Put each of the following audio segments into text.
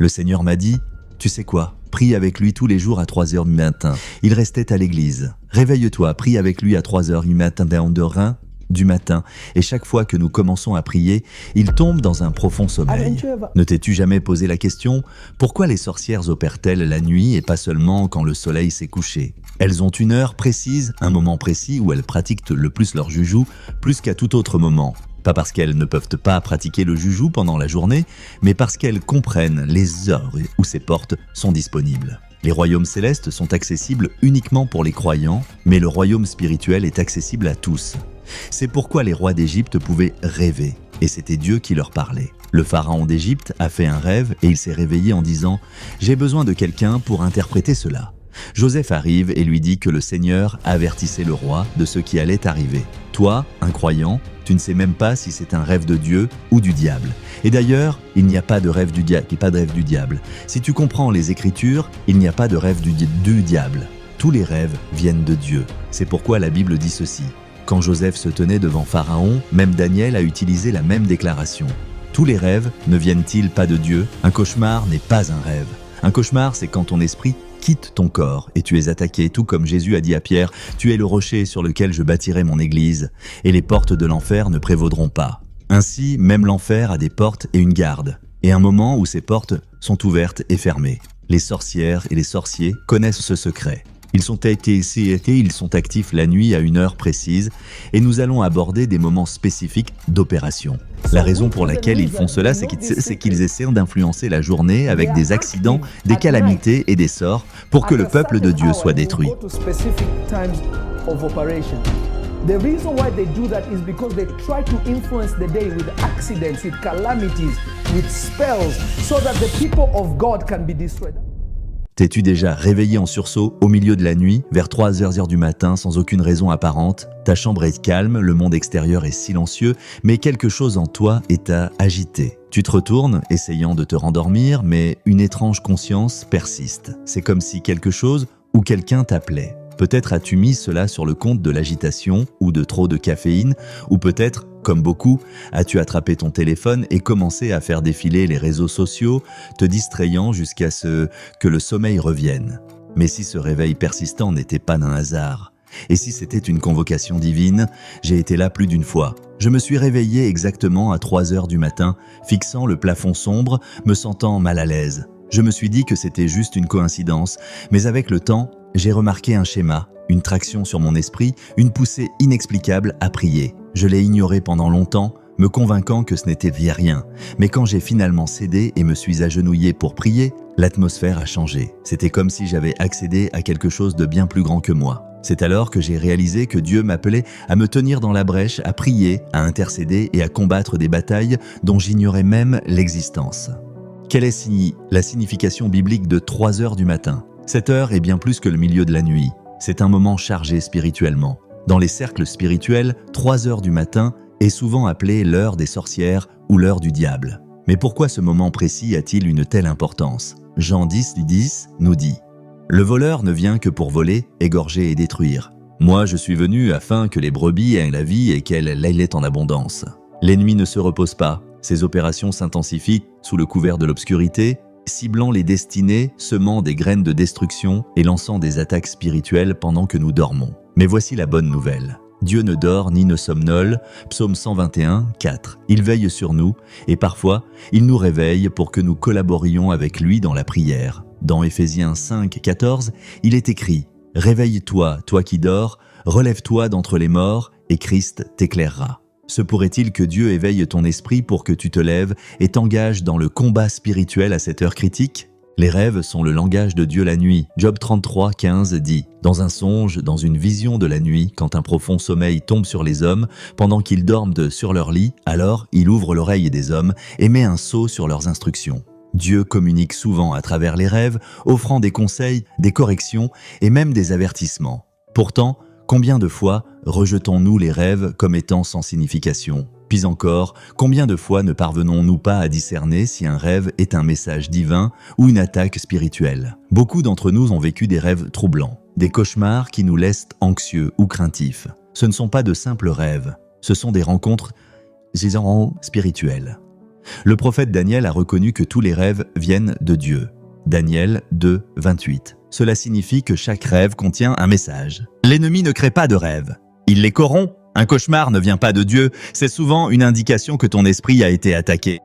Le Seigneur m'a dit, tu sais quoi, prie avec lui tous les jours à 3 heures du matin. Il restait à l'église. Réveille-toi, prie avec lui à 3 heures du matin. Et chaque fois que nous commençons à prier, il tombe dans un profond sommeil. Ne t'es-tu jamais posé la question, pourquoi les sorcières opèrent-elles la nuit et pas seulement quand le soleil s'est couché? Elles ont une heure précise, un moment précis où elles pratiquent le plus leur joujou, plus qu'à tout autre moment. Pas parce qu'elles ne peuvent pas pratiquer le joujou pendant la journée, mais parce qu'elles comprennent les heures où ces portes sont disponibles. Les royaumes célestes sont accessibles uniquement pour les croyants, mais le royaume spirituel est accessible à tous. C'est pourquoi les rois d'Égypte pouvaient rêver, et c'était Dieu qui leur parlait. Le pharaon d'Égypte a fait un rêve et il s'est réveillé en disant « J'ai besoin de quelqu'un pour interpréter cela ». Joseph arrive et lui dit que le Seigneur avertissait le roi de ce qui allait arriver. Toi, un croyant, tu ne sais même pas si c'est un rêve de Dieu ou du diable. Et d'ailleurs, il n'y a pas de rêve du diable. Si tu comprends les Écritures, il n'y a pas de rêve du diable. Tous les rêves viennent de Dieu. C'est pourquoi la Bible dit ceci. Quand Joseph se tenait devant Pharaon, même Daniel a utilisé la même déclaration. Tous les rêves ne viennent-ils pas de Dieu? Un cauchemar n'est pas un rêve. Un cauchemar, c'est quand ton esprit quitte ton corps et tu es attaqué, tout comme Jésus a dit à Pierre, « Tu es le rocher sur lequel je bâtirai mon église, et les portes de l'enfer ne prévaudront pas. » Ainsi, même l'enfer a des portes et une garde, et un moment où ces portes sont ouvertes et fermées. Les sorcières et les sorciers connaissent ce secret. Ils sont actifs la nuit à une heure précise et nous allons aborder des moments spécifiques d'opération. La raison pour laquelle ils font cela, c'est qu'ils essaient d'influencer la journée avec des accidents, des calamités et des sorts pour que le peuple de Dieu soit détruit. The reason why they do that is because they try to influence the day with accidents, with calamities, with spells, so that the people of God can be destroyed. T'es-tu déjà réveillé en sursaut au milieu de la nuit, vers 3 heures du matin, sans aucune raison apparente? Ta chambre est calme, le monde extérieur est silencieux, mais quelque chose en toi est agité. Tu te retournes, essayant de te rendormir, mais une étrange conscience persiste. C'est comme si quelque chose ou quelqu'un t'appelait. Peut-être as-tu mis cela sur le compte de l'agitation ou de trop de caféine, ou peut-être, comme beaucoup, as-tu attrapé ton téléphone et commencé à faire défiler les réseaux sociaux, te distrayant jusqu'à ce que le sommeil revienne. Mais si ce réveil persistant n'était pas d'un hasard, et si c'était une convocation divine, j'ai été là plus d'une fois. Je me suis réveillé exactement à 3 heures du matin, fixant le plafond sombre, me sentant mal à l'aise. Je me suis dit que c'était juste une coïncidence, mais avec le temps, j'ai remarqué un schéma, une traction sur mon esprit, une poussée inexplicable à prier. Je l'ai ignoré pendant longtemps, me convainquant que ce n'était rien. Mais quand j'ai finalement cédé et me suis agenouillé pour prier, l'atmosphère a changé. C'était comme si j'avais accédé à quelque chose de bien plus grand que moi. C'est alors que j'ai réalisé que Dieu m'appelait à me tenir dans la brèche, à prier, à intercéder et à combattre des batailles dont j'ignorais même l'existence. Quelle est la signification biblique de 3 heures du matin? Cette heure est bien plus que le milieu de la nuit. C'est un moment chargé spirituellement. Dans les cercles spirituels, 3 heures du matin est souvent appelée l'heure des sorcières ou l'heure du diable. Mais pourquoi ce moment précis a-t-il une telle importance? Jean 10 nous dit « Le voleur ne vient que pour voler, égorger et détruire. Moi, je suis venu afin que les brebis aient la vie et qu'elle l'aient en abondance. » L'ennemi ne se repose pas. Ses opérations s'intensifient sous le couvert de l'obscurité, ciblant les destinées, semant des graines de destruction et lançant des attaques spirituelles pendant que nous dormons. Mais voici la bonne nouvelle. Dieu ne dort ni ne somnole, psaume 121, 4. Il veille sur nous et parfois, il nous réveille pour que nous collaborions avec lui dans la prière. Dans Éphésiens 5, 14, il est écrit « Réveille-toi, toi qui dors, relève-toi d'entre les morts et Christ t'éclairera. » Se pourrait-il que Dieu éveille ton esprit pour que tu te lèves et t'engages dans le combat spirituel à cette heure critique? Les rêves sont le langage de Dieu la nuit. Job 33, 15 dit « Dans un songe, dans une vision de la nuit, quand un profond sommeil tombe sur les hommes, pendant qu'ils dorment sur leur lit, alors il ouvre l'oreille des hommes et met un sceau sur leurs instructions. » Dieu communique souvent à travers les rêves, offrant des conseils, des corrections et même des avertissements. Pourtant, combien de fois rejetons-nous les rêves comme étant sans signification? Puis encore, combien de fois ne parvenons-nous pas à discerner si un rêve est un message divin ou une attaque spirituelle? Beaucoup d'entre nous ont vécu des rêves troublants, des cauchemars qui nous laissent anxieux ou craintifs. Ce ne sont pas de simples rêves, ce sont des rencontres spirituelles. Le prophète Daniel a reconnu que tous les rêves viennent de Dieu. Daniel 2, 28. Cela signifie que chaque rêve contient un message. L'ennemi ne crée pas de rêves. Il les corrompt. Un cauchemar ne vient pas de Dieu, c'est souvent une indication que ton esprit a été attaqué.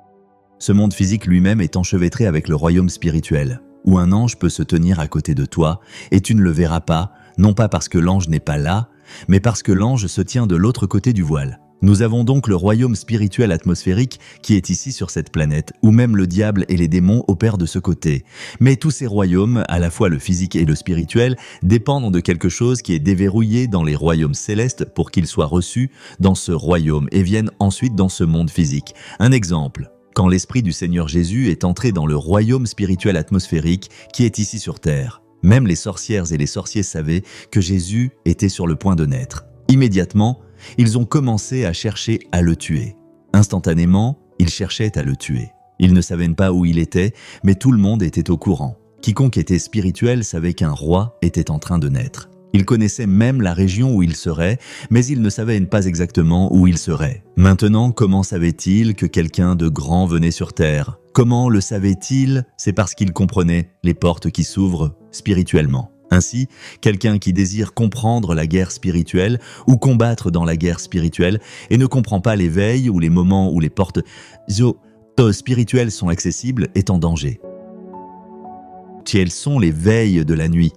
Ce monde physique lui-même est enchevêtré avec le royaume spirituel, où un ange peut se tenir à côté de toi et tu ne le verras pas, non pas parce que l'ange n'est pas là, mais parce que l'ange se tient de l'autre côté du voile. Nous avons donc le royaume spirituel atmosphérique qui est ici sur cette planète, où même le diable et les démons opèrent de ce côté. Mais tous ces royaumes, à la fois le physique et le spirituel, dépendent de quelque chose qui est déverrouillé dans les royaumes célestes pour qu'ils soient reçus dans ce royaume et viennent ensuite dans ce monde physique. Un exemple. Quand l'Esprit du Seigneur Jésus est entré dans le royaume spirituel atmosphérique qui est ici sur terre, même les sorcières et les sorciers savaient que Jésus était sur le point de naître. Immédiatement, ils ont commencé à chercher à le tuer. Instantanément, ils cherchaient à le tuer. Ils ne savaient pas où il était, mais tout le monde était au courant. Quiconque était spirituel savait qu'un roi était en train de naître. Ils connaissaient même la région où il serait, mais ils ne savaient pas exactement où il serait. Maintenant, comment savaient-ils que quelqu'un de grand venait sur terre? Comment le savaient-ils? C'est parce qu'ils comprenaient les portes qui s'ouvrent spirituellement. Ainsi, quelqu'un qui désire comprendre la guerre spirituelle ou combattre dans la guerre spirituelle et ne comprend pas les veilles ou les moments où les portes spirituelles sont accessibles est en danger. Quelles sont les veilles de la nuit?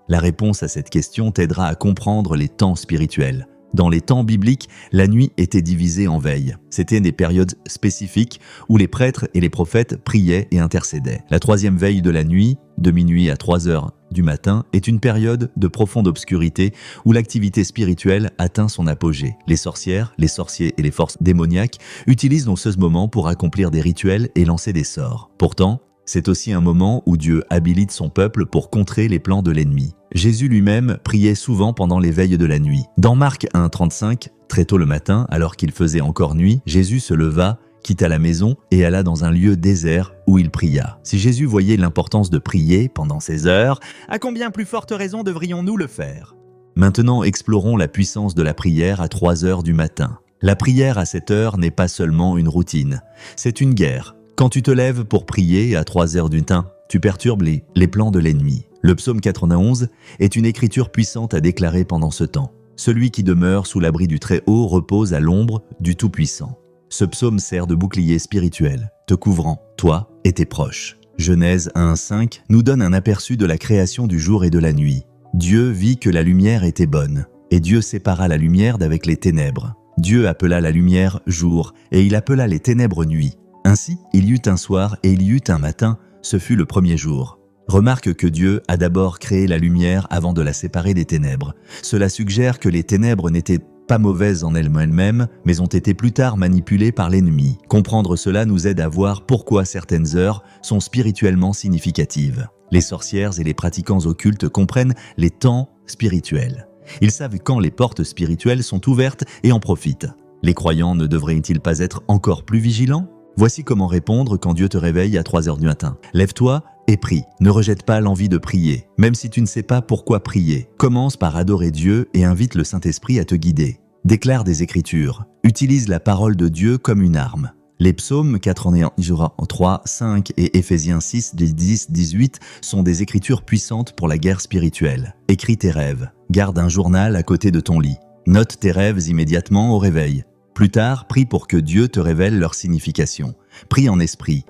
La réponse à cette question t'aidera à comprendre les temps spirituels. Dans les temps bibliques, la nuit était divisée en veilles. C'était des périodes spécifiques où les prêtres et les prophètes priaient et intercédaient. La troisième veille de la nuit, de minuit à 3 heures du matin, est une période de profonde obscurité où l'activité spirituelle atteint son apogée. Les sorcières, les sorciers et les forces démoniaques utilisent donc ce moment pour accomplir des rituels et lancer des sorts. Pourtant, c'est aussi un moment où Dieu habilite son peuple pour contrer les plans de l'ennemi. Jésus lui-même priait souvent pendant les veilles de la nuit. Dans Marc 1,35, très tôt le matin, alors qu'il faisait encore nuit, Jésus se leva, quitta la maison et alla dans un lieu désert où il pria. Si Jésus voyait l'importance de prier pendant ces heures, à combien plus forte raison devrions-nous le faire? Maintenant, explorons la puissance de la prière à 3 heures du matin. La prière à cette heure n'est pas seulement une routine, c'est une guerre. Quand tu te lèves pour prier à 3 heures du matin, tu perturbes les plans de l'ennemi. Le psaume 91 est une écriture puissante à déclarer pendant ce temps. Celui qui demeure sous l'abri du Très-Haut repose à l'ombre du Tout-Puissant. Ce psaume sert de bouclier spirituel, te couvrant, toi et tes proches. Genèse 1,5 nous donne un aperçu de la création du jour et de la nuit. Dieu vit que la lumière était bonne, et Dieu sépara la lumière d'avec les ténèbres. Dieu appela la lumière jour, et il appela les ténèbres nuit. Ainsi, il y eut un soir et il y eut un matin, ce fut le premier jour. Remarque que Dieu a d'abord créé la lumière avant de la séparer des ténèbres. Cela suggère que les ténèbres n'étaient pas mauvaises en elles-mêmes, mais ont été plus tard manipulées par l'ennemi. Comprendre cela nous aide à voir pourquoi certaines heures sont spirituellement significatives. Les sorcières et les pratiquants occultes comprennent les temps spirituels. Ils savent quand les portes spirituelles sont ouvertes et en profitent. Les croyants ne devraient-ils pas être encore plus vigilants? Voici comment répondre quand Dieu te réveille à 3 heures du matin. Lève-toi et prie. Ne rejette pas l'envie de prier, même si tu ne sais pas pourquoi prier. Commence par adorer Dieu et invite le Saint-Esprit à te guider. Déclare des Écritures. Utilise la parole de Dieu comme une arme. Les psaumes 3, 5 et Éphésiens 6, 10, 18 sont des écritures puissantes pour la guerre spirituelle. Écris tes rêves. Garde un journal à côté de ton lit. Note tes rêves immédiatement au réveil. Plus tard, prie pour que Dieu te révèle leur signification. Prie en esprit.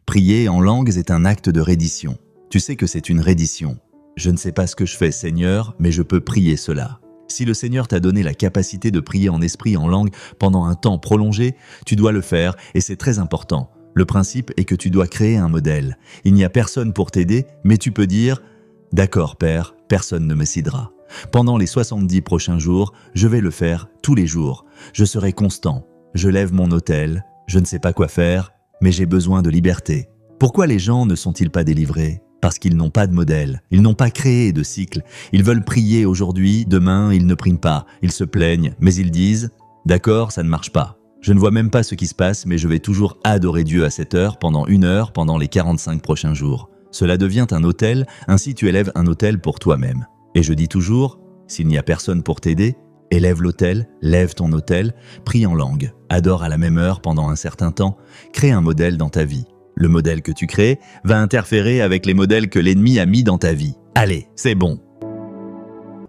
Prier en langues est un acte de reddition. Tu sais que c'est une reddition. Je ne sais pas ce que je fais, Seigneur, mais je peux prier cela. Si le Seigneur t'a donné la capacité de prier en esprit en langue pendant un temps prolongé, tu dois le faire et c'est très important. Le principe est que tu dois créer un modèle. Il n'y a personne pour t'aider, mais tu peux dire « D'accord, Père, personne ne me sidera. Pendant les 70 prochains jours, je vais le faire tous les jours. Je serai constant. Je lève mon autel. Je ne sais pas quoi faire, mais j'ai besoin de liberté. » Pourquoi les gens ne sont-ils pas délivrés? Parce qu'ils n'ont pas de modèle. Ils n'ont pas créé de cycle. Ils veulent prier aujourd'hui, demain, ils ne prient pas. Ils se plaignent, mais ils disent « D'accord, ça ne marche pas. Je ne vois même pas ce qui se passe, mais je vais toujours adorer Dieu à cette heure, pendant 1 heure, pendant les 45 prochains jours. » Cela devient un autel, ainsi tu élèves un autel pour toi-même. Et je dis toujours, s'il n'y a personne pour t'aider, Élève l'autel, lève ton autel, prie en langue, adore à la même heure pendant un certain temps, crée un modèle dans ta vie. Le modèle que tu crées va interférer avec les modèles que l'ennemi a mis dans ta vie. Allez, c'est bon.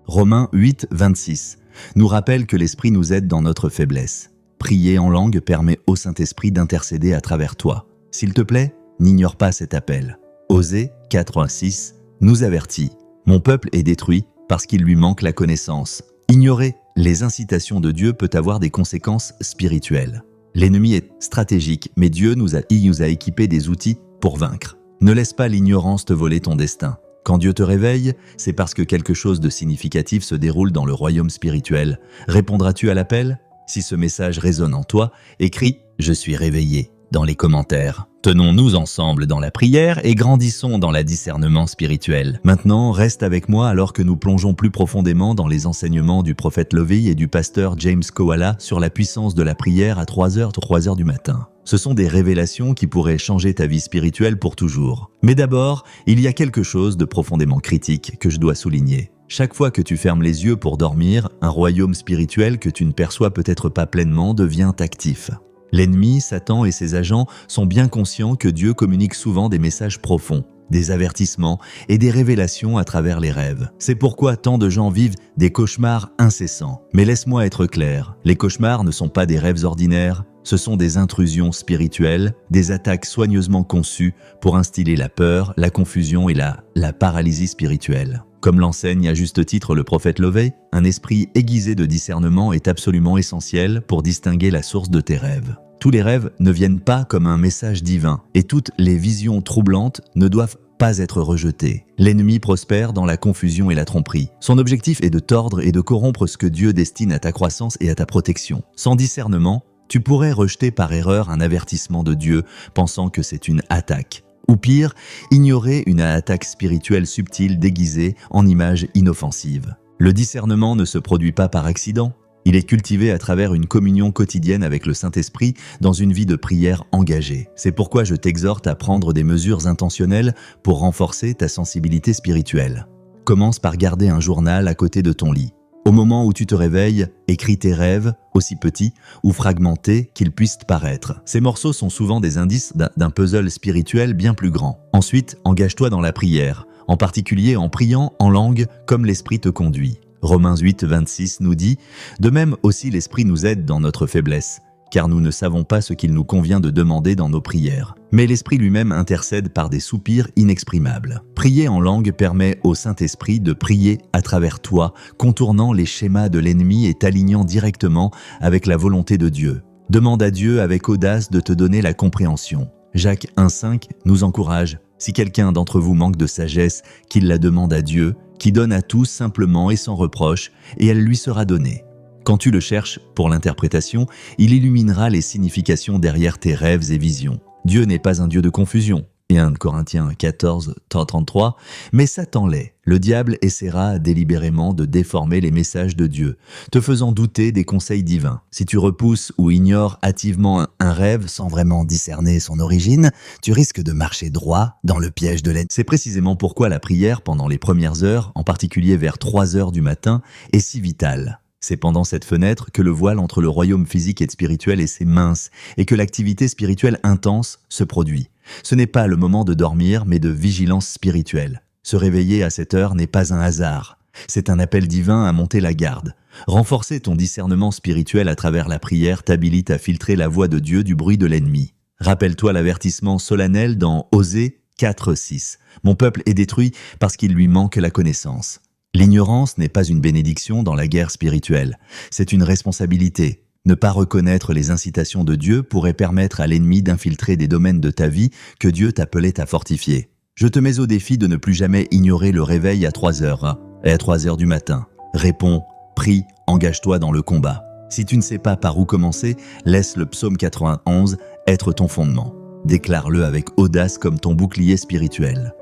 Romains 8, 26 nous rappelle que l'Esprit nous aide dans notre faiblesse. Prier en langue permet au Saint-Esprit d'intercéder à travers toi. S'il te plaît, n'ignore pas cet appel. Osée 4, 6 nous avertit. Mon peuple est détruit parce qu'il lui manque la connaissance. Ignorer les incitations de Dieu peut avoir des conséquences spirituelles. L'ennemi est stratégique, mais Dieu nous a équipé des outils pour vaincre. Ne laisse pas l'ignorance te voler ton destin. Quand Dieu te réveille, c'est parce que quelque chose de significatif se déroule dans le royaume spirituel. Répondras-tu à l'appel? Si ce message résonne en toi, écris « Je suis réveillé » dans les commentaires. Tenons-nous ensemble dans la prière et grandissons dans le discernement spirituel. Maintenant, reste avec moi alors que nous plongeons plus profondément dans les enseignements du prophète Lovey et du pasteur James Kowala sur la puissance de la prière à 3h du matin. Ce sont des révélations qui pourraient changer ta vie spirituelle pour toujours. Mais d'abord, il y a quelque chose de profondément critique que je dois souligner. Chaque fois que tu fermes les yeux pour dormir, un royaume spirituel que tu ne perçois peut-être pas pleinement devient actif. L'ennemi, Satan et ses agents sont bien conscients que Dieu communique souvent des messages profonds, des avertissements et des révélations à travers les rêves. C'est pourquoi tant de gens vivent des cauchemars incessants. Mais laisse-moi être clair, les cauchemars ne sont pas des rêves ordinaires, ce sont des intrusions spirituelles, des attaques soigneusement conçues pour instiller la peur, la confusion et la paralysie spirituelle. Comme l'enseigne à juste titre le prophète Lovey, un esprit aiguisé de discernement est absolument essentiel pour distinguer la source de tes rêves. Tous les rêves ne viennent pas comme un message divin et toutes les visions troublantes ne doivent pas être rejetées. L'ennemi prospère dans la confusion et la tromperie. Son objectif est de tordre et de corrompre ce que Dieu destine à ta croissance et à ta protection. Sans discernement, tu pourrais rejeter par erreur un avertissement de Dieu pensant que c'est une attaque. Ou pire, ignorer une attaque spirituelle subtile déguisée en image inoffensive. Le discernement ne se produit pas par accident. Il est cultivé à travers une communion quotidienne avec le Saint-Esprit dans une vie de prière engagée. C'est pourquoi je t'exhorte à prendre des mesures intentionnelles pour renforcer ta sensibilité spirituelle. Commence par garder un journal à côté de ton lit. Au moment où tu te réveilles, écris tes rêves, aussi petits ou fragmentés qu'ils puissent paraître. Ces morceaux sont souvent des indices d'un puzzle spirituel bien plus grand. Ensuite, engage-toi dans la prière, en particulier en priant en langue comme l'Esprit te conduit. Romains 8, 26 nous dit « De même aussi l'Esprit nous aide dans notre faiblesse, car nous ne savons pas ce qu'il nous convient de demander dans nos prières. Mais l'Esprit lui-même intercède par des soupirs inexprimables. » Prier en langue permet au Saint-Esprit de prier à travers toi, contournant les schémas de l'ennemi et t'alignant directement avec la volonté de Dieu. Demande à Dieu avec audace de te donner la compréhension. Jacques 1,5 nous encourage. Si quelqu'un d'entre vous manque de sagesse, qu'il la demande à Dieu, qui donne à tous simplement et sans reproche, et elle lui sera donnée. Quand tu le cherches pour l'interprétation, il illuminera les significations derrière tes rêves et visions. Dieu n'est pas un Dieu de confusion. Et 1 Corinthiens 14, 33, mais Satan l'est. Le diable essaiera délibérément de déformer les messages de Dieu, te faisant douter des conseils divins. Si tu repousses ou ignores hâtivement un rêve sans vraiment discerner son origine, tu risques de marcher droit dans le piège de l'ennemi. C'est précisément pourquoi la prière pendant les premières heures, en particulier vers 3h du matin, est si vitale. C'est pendant cette fenêtre que le voile entre le royaume physique et spirituel est si mince et que l'activité spirituelle intense se produit. Ce n'est pas le moment de dormir, mais de vigilance spirituelle. Se réveiller à cette heure n'est pas un hasard. C'est un appel divin à monter la garde. Renforcer ton discernement spirituel à travers la prière t'habilite à filtrer la voix de Dieu du bruit de l'ennemi. Rappelle-toi l'avertissement solennel dans Osée 4:6. Mon peuple est détruit parce qu'il lui manque la connaissance. L'ignorance n'est pas une bénédiction dans la guerre spirituelle. C'est une responsabilité. Ne pas reconnaître les incitations de Dieu pourrait permettre à l'ennemi d'infiltrer des domaines de ta vie que Dieu t'appelait à fortifier. Je te mets au défi de ne plus jamais ignorer le réveil à 3h et à 3h du matin. Réponds, prie, engage-toi dans le combat. Si tu ne sais pas par où commencer, laisse le psaume 91 être ton fondement. Déclare-le avec audace comme ton bouclier spirituel.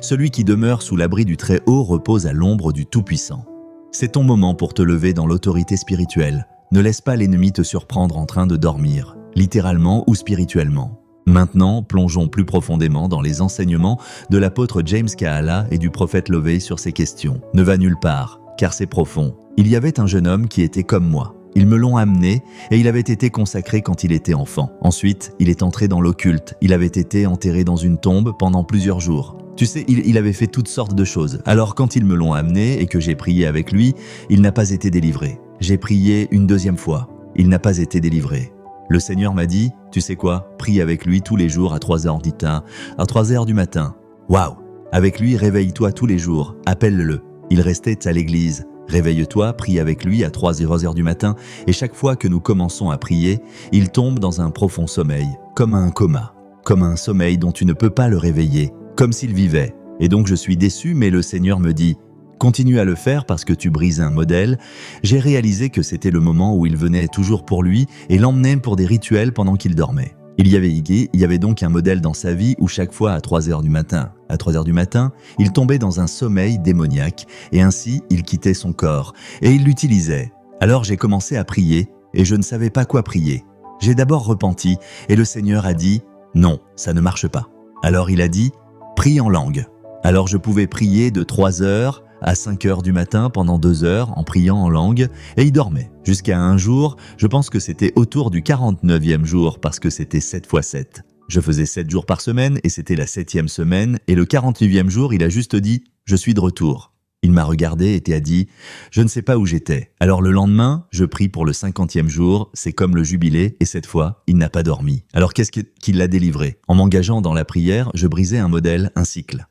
Celui qui demeure sous l'abri du Très-Haut repose à l'ombre du Tout-Puissant. C'est ton moment pour te lever dans l'autorité spirituelle. Ne laisse pas l'ennemi te surprendre en train de dormir, littéralement ou spirituellement. Maintenant, plongeons plus profondément dans les enseignements de l'apôtre James Kowala et du prophète Lovey sur ces questions. Ne va nulle part. car c'est profond. Il y avait un jeune homme qui était comme moi. Ils me l'ont amené et il avait été consacré quand il était enfant. Ensuite, il est entré dans l'occulte. Il avait été enterré dans une tombe pendant plusieurs jours. Tu sais, il avait fait toutes sortes de choses. Alors quand ils me l'ont amené et que j'ai prié avec lui, il n'a pas été délivré. J'ai prié une deuxième fois. Il n'a pas été délivré. Le Seigneur m'a dit, tu sais quoi, prie avec lui tous les jours à 3h du matin. Waouh! Avec lui, réveille-toi tous les jours, appelle-le. Il restait à l'église. Réveille-toi, prie avec lui à 3h du matin et chaque fois que nous commençons à prier, il tombe dans un profond sommeil, comme un coma, comme un sommeil dont tu ne peux pas le réveiller, comme s'il vivait. Et donc je suis déçu, mais le Seigneur me dit « Continue à le faire parce que tu brises un modèle ». J'ai réalisé que c'était le moment où il venait toujours pour lui et l'emmenait pour des rituels pendant qu'il dormait. Il y avait donc un modèle dans sa vie où chaque fois à 3h du matin, il tombait dans un sommeil démoniaque et ainsi il quittait son corps et il l'utilisait. Alors j'ai commencé à prier et je ne savais pas quoi prier. J'ai d'abord repenti et le Seigneur a dit « Non, ça ne marche pas ». Alors il a dit « Prie en langue ». Alors je pouvais prier de 3h à 5h du matin pendant 2 heures en priant en langue et il dormait. Jusqu'à un jour, je pense que c'était autour du 49e jour parce que c'était 7 x 7. Je faisais 7 jours par semaine et c'était la 7e semaine et le 49e jour, il a juste dit « Je suis de retour ». Il m'a regardé et a dit « Je ne sais pas où j'étais ». Alors le lendemain, je prie pour le 50e jour, c'est comme le jubilé et cette fois, il n'a pas dormi. Alors qu'est-ce qui l'a délivré? En m'engageant dans la prière, je brisais un modèle, un cycle.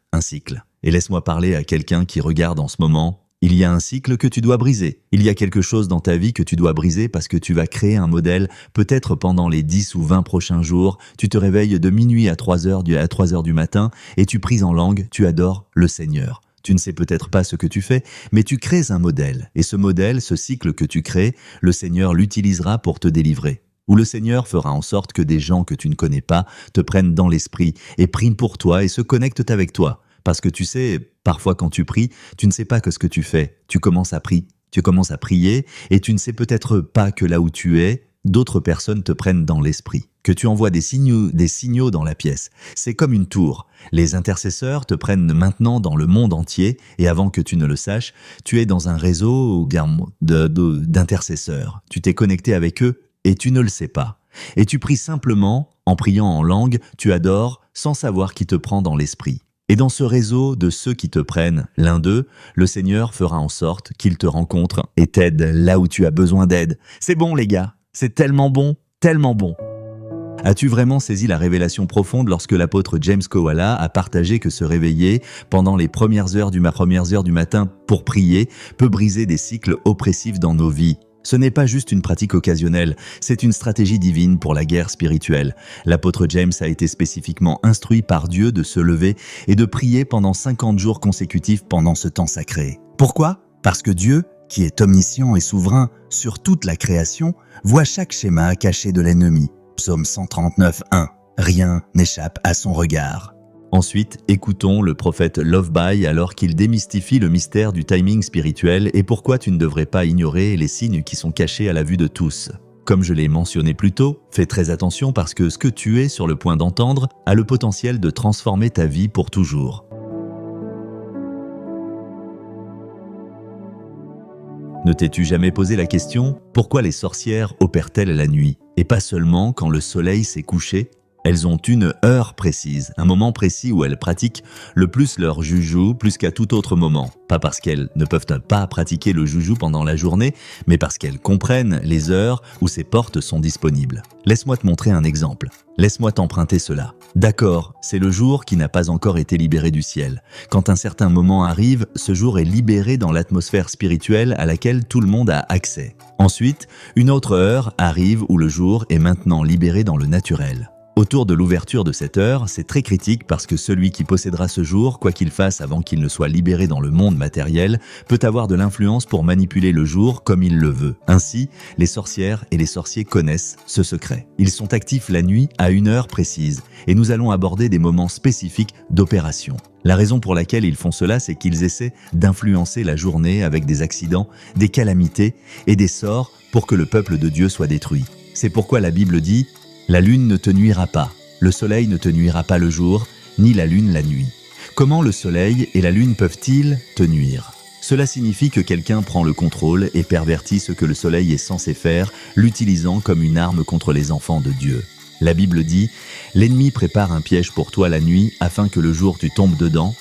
Et laisse-moi parler à quelqu'un qui regarde en ce moment. Il y a un cycle que tu dois briser. Il y a quelque chose dans ta vie que tu dois briser parce que tu vas créer un modèle. Peut-être pendant les 10 ou 20 prochains jours, tu te réveilles de minuit à 3h du matin et tu pries en langue, tu adores le Seigneur. Tu ne sais peut-être pas ce que tu fais, mais tu crées un modèle. Et ce modèle, ce cycle que tu crées, le Seigneur l'utilisera pour te délivrer. Ou le Seigneur fera en sorte que des gens que tu ne connais pas te prennent dans l'esprit et prient pour toi et se connectent avec toi. Parce que tu sais, parfois quand tu pries, tu ne sais pas que ce que tu fais. Tu commences à prier et tu ne sais peut-être pas que là où tu es, d'autres personnes te prennent dans l'esprit. Que tu envoies des signaux dans la pièce. C'est comme une tour. Les intercesseurs te prennent maintenant dans le monde entier et avant que tu ne le saches, tu es dans un réseau d'intercesseurs. Tu t'es connecté avec eux et tu ne le sais pas. Et tu pries simplement, en priant en langue, tu adores sans savoir qui te prend dans l'esprit. Et dans ce réseau de ceux qui te prennent, l'un d'eux, le Seigneur fera en sorte qu'il te rencontre et t'aide là où tu as besoin d'aide. C'est bon les gars, c'est tellement bon, tellement bon. As-tu vraiment saisi la révélation profonde lorsque l'apôtre James Kowala a partagé que se réveiller pendant les premières heures du matin pour prier peut briser des cycles oppressifs dans nos vies? Ce n'est pas juste une pratique occasionnelle, c'est une stratégie divine pour la guerre spirituelle. L'apôtre James a été spécifiquement instruit par Dieu de se lever et de prier pendant 50 jours consécutifs pendant ce temps sacré. Pourquoi? Parce que Dieu, qui est omniscient et souverain sur toute la création, voit chaque schéma caché de l'ennemi. Psaume 139:1. Rien n'échappe à son regard. Ensuite, écoutons le prophète Loveby alors qu'il démystifie le mystère du timing spirituel et pourquoi tu ne devrais pas ignorer les signes qui sont cachés à la vue de tous. Comme je l'ai mentionné plus tôt, fais très attention parce que ce que tu es sur le point d'entendre a le potentiel de transformer ta vie pour toujours. Ne t'es-tu jamais posé la question « Pourquoi les sorcières opèrent-elles la nuit ?» Et pas seulement quand le soleil s'est couché. Elles ont une heure précise, un moment précis où elles pratiquent le plus leur joujou plus qu'à tout autre moment. Pas parce qu'elles ne peuvent pas pratiquer le joujou pendant la journée, mais parce qu'elles comprennent les heures où ces portes sont disponibles. Laisse-moi te montrer un exemple. Laisse-moi t'emprunter cela. D'accord, c'est le jour qui n'a pas encore été libéré du ciel. Quand un certain moment arrive, ce jour est libéré dans l'atmosphère spirituelle à laquelle tout le monde a accès. Ensuite, une autre heure arrive où le jour est maintenant libéré dans le naturel. Autour de l'ouverture de cette heure, c'est très critique parce que celui qui possédera ce jour, quoi qu'il fasse avant qu'il ne soit libéré dans le monde matériel, peut avoir de l'influence pour manipuler le jour comme il le veut. Ainsi, les sorcières et les sorciers connaissent ce secret. Ils sont actifs la nuit à une heure précise et nous allons aborder des moments spécifiques d'opération. La raison pour laquelle ils font cela, c'est qu'ils essaient d'influencer la journée avec des accidents, des calamités et des sorts pour que le peuple de Dieu soit détruit. C'est pourquoi la Bible dit « La lune ne te nuira pas, le soleil ne te nuira pas le jour, ni la lune la nuit. » Comment le soleil et la lune peuvent-ils te nuire? Cela signifie que quelqu'un prend le contrôle et pervertit ce que le soleil est censé faire, l'utilisant comme une arme contre les enfants de Dieu. La Bible dit « L'ennemi prépare un piège pour toi la nuit afin que le jour tu tombes dedans,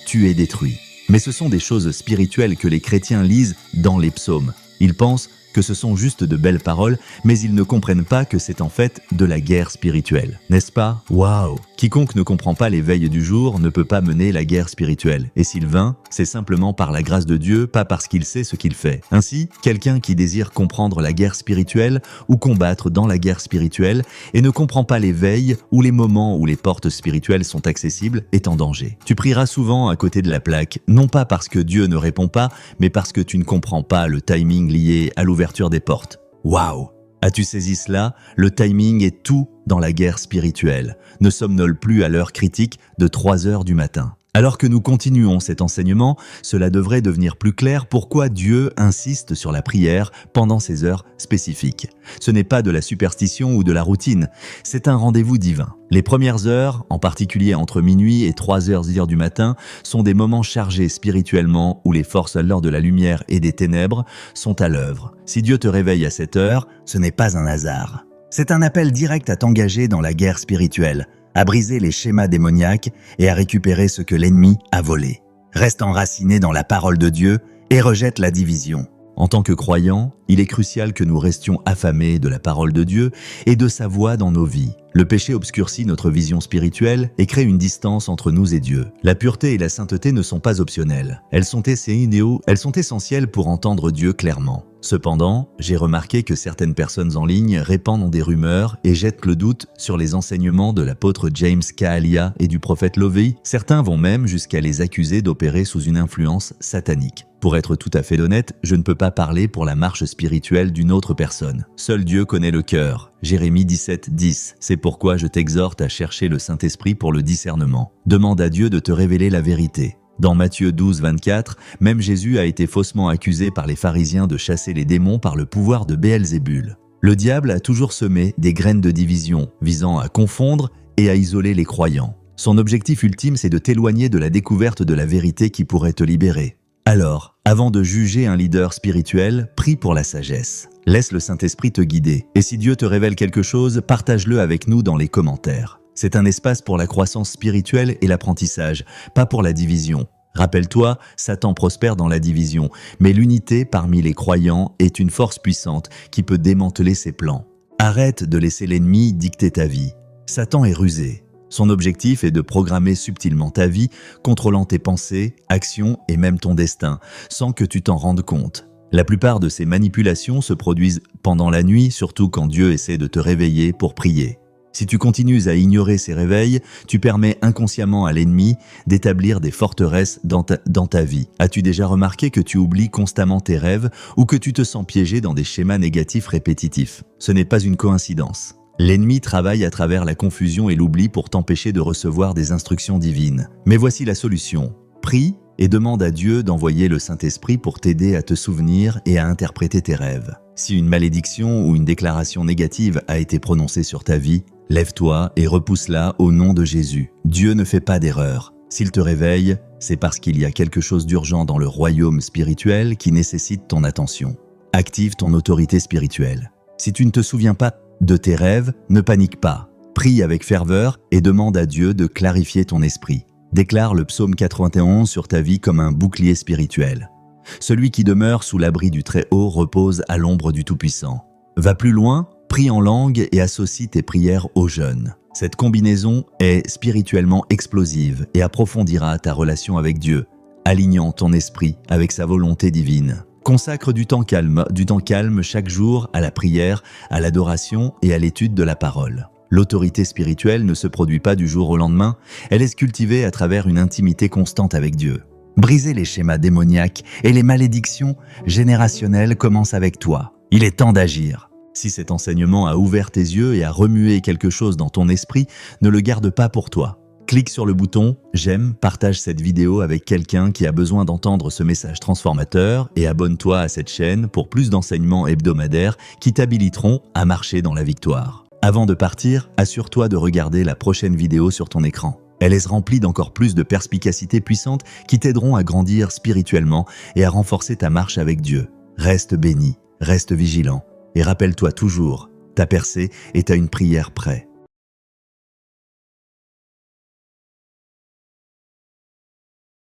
tu es détruit ». Mais ce sont des choses spirituelles que les chrétiens lisent dans les psaumes. Ils pensent que ce sont juste de belles paroles, mais ils ne comprennent pas que c'est en fait de la guerre spirituelle. N'est-ce pas? Waouh! Quiconque ne comprend pas les veilles du jour ne peut pas mener la guerre spirituelle. Et s'il vainc, c'est simplement par la grâce de Dieu, pas parce qu'il sait ce qu'il fait. Ainsi, quelqu'un qui désire comprendre la guerre spirituelle ou combattre dans la guerre spirituelle et ne comprend pas les veilles ou les moments où les portes spirituelles sont accessibles est en danger. Tu prieras souvent à côté de la plaque, non pas parce que Dieu ne répond pas, mais parce que tu ne comprends pas le timing lié à l'ouverture des portes. Waouh! As-tu saisi cela? Le timing est tout dans la guerre spirituelle. Ne somnole plus à l'heure critique de 3 heures du matin. Alors que nous continuons cet enseignement, cela devrait devenir plus clair pourquoi Dieu insiste sur la prière pendant ces heures spécifiques. Ce n'est pas de la superstition ou de la routine, c'est un rendez-vous divin. Les premières heures, en particulier entre minuit et 3 heures du matin, sont des moments chargés spirituellement où les forces alors de la lumière et des ténèbres sont à l'œuvre. Si Dieu te réveille à cette heure, ce n'est pas un hasard. C'est un appel direct à t'engager dans la guerre spirituelle, à briser les schémas démoniaques et à récupérer ce que l'ennemi a volé. Reste enraciné dans la parole de Dieu et rejette la division. En tant que croyants, il est crucial que nous restions affamés de la parole de Dieu et de sa voix dans nos vies. Le péché obscurcit notre vision spirituelle et crée une distance entre nous et Dieu. La pureté et la sainteté ne sont pas optionnelles. Elles sont essentielles pour entendre Dieu clairement. Cependant, j'ai remarqué que certaines personnes en ligne répandent des rumeurs et jettent le doute sur les enseignements de l'apôtre James Kahalia et du prophète Lovey. Certains vont même jusqu'à les accuser d'opérer sous une influence satanique. Pour être tout à fait honnête, je ne peux pas parler pour la marche spirituelle d'une autre personne. Seul Dieu connaît le cœur. Jérémie 17:10. C'est pourquoi je t'exhorte à chercher le Saint-Esprit pour le discernement. Demande à Dieu de te révéler la vérité. Dans Matthieu 12:24, même Jésus a été faussement accusé par les pharisiens de chasser les démons par le pouvoir de Béelzébul. Le diable a toujours semé des graines de division, visant à confondre et à isoler les croyants. Son objectif ultime, c'est de t'éloigner de la découverte de la vérité qui pourrait te libérer. Alors, avant de juger un leader spirituel, prie pour la sagesse. Laisse le Saint-Esprit te guider. Et si Dieu te révèle quelque chose, partage-le avec nous dans les commentaires. C'est un espace pour la croissance spirituelle et l'apprentissage, pas pour la division. Rappelle-toi, Satan prospère dans la division, mais l'unité parmi les croyants est une force puissante qui peut démanteler ses plans. Arrête de laisser l'ennemi dicter ta vie. Satan est rusé. Son objectif est de programmer subtilement ta vie, contrôlant tes pensées, actions et même ton destin, sans que tu t'en rendes compte. La plupart de ces manipulations se produisent pendant la nuit, surtout quand Dieu essaie de te réveiller pour prier. Si tu continues à ignorer ces réveils, tu permets inconsciemment à l'ennemi d'établir des forteresses dans ta vie. As-tu déjà remarqué que tu oublies constamment tes rêves ou que tu te sens piégé dans des schémas négatifs répétitifs? Ce n'est pas une coïncidence. L'ennemi travaille à travers la confusion et l'oubli pour t'empêcher de recevoir des instructions divines. Mais voici la solution. Prie et demande à Dieu d'envoyer le Saint-Esprit pour t'aider à te souvenir et à interpréter tes rêves. Si une malédiction ou une déclaration négative a été prononcée sur ta vie, lève-toi et repousse-la au nom de Jésus. Dieu ne fait pas d'erreur. S'il te réveille, c'est parce qu'il y a quelque chose d'urgent dans le royaume spirituel qui nécessite ton attention. Active ton autorité spirituelle. Si tu ne te souviens pas de tes rêves, ne panique pas. Prie avec ferveur et demande à Dieu de clarifier ton esprit. Déclare le psaume 91 sur ta vie comme un bouclier spirituel. Celui qui demeure sous l'abri du Très-Haut repose à l'ombre du Tout-Puissant. Va plus loin, prie en langue et associe tes prières au jeûne. Cette combinaison est spirituellement explosive et approfondira ta relation avec Dieu, alignant ton esprit avec sa volonté divine. Consacre du temps calme chaque jour à la prière, à l'adoration et à l'étude de la parole. L'autorité spirituelle ne se produit pas du jour au lendemain, elle est cultivée à travers une intimité constante avec Dieu. Briser les schémas démoniaques et les malédictions générationnelles commencent avec toi. Il est temps d'agir. Si cet enseignement a ouvert tes yeux et a remué quelque chose dans ton esprit, ne le garde pas pour toi. Clique sur le bouton « J'aime », partage cette vidéo avec quelqu'un qui a besoin d'entendre ce message transformateur et abonne-toi à cette chaîne pour plus d'enseignements hebdomadaires qui t'habiliteront à marcher dans la victoire. Avant de partir, assure-toi de regarder la prochaine vidéo sur ton écran. Elle est remplie d'encore plus de perspicacité puissante qui t'aideront à grandir spirituellement et à renforcer ta marche avec Dieu. Reste béni, reste vigilant et rappelle-toi toujours, ta percée est à une prière près.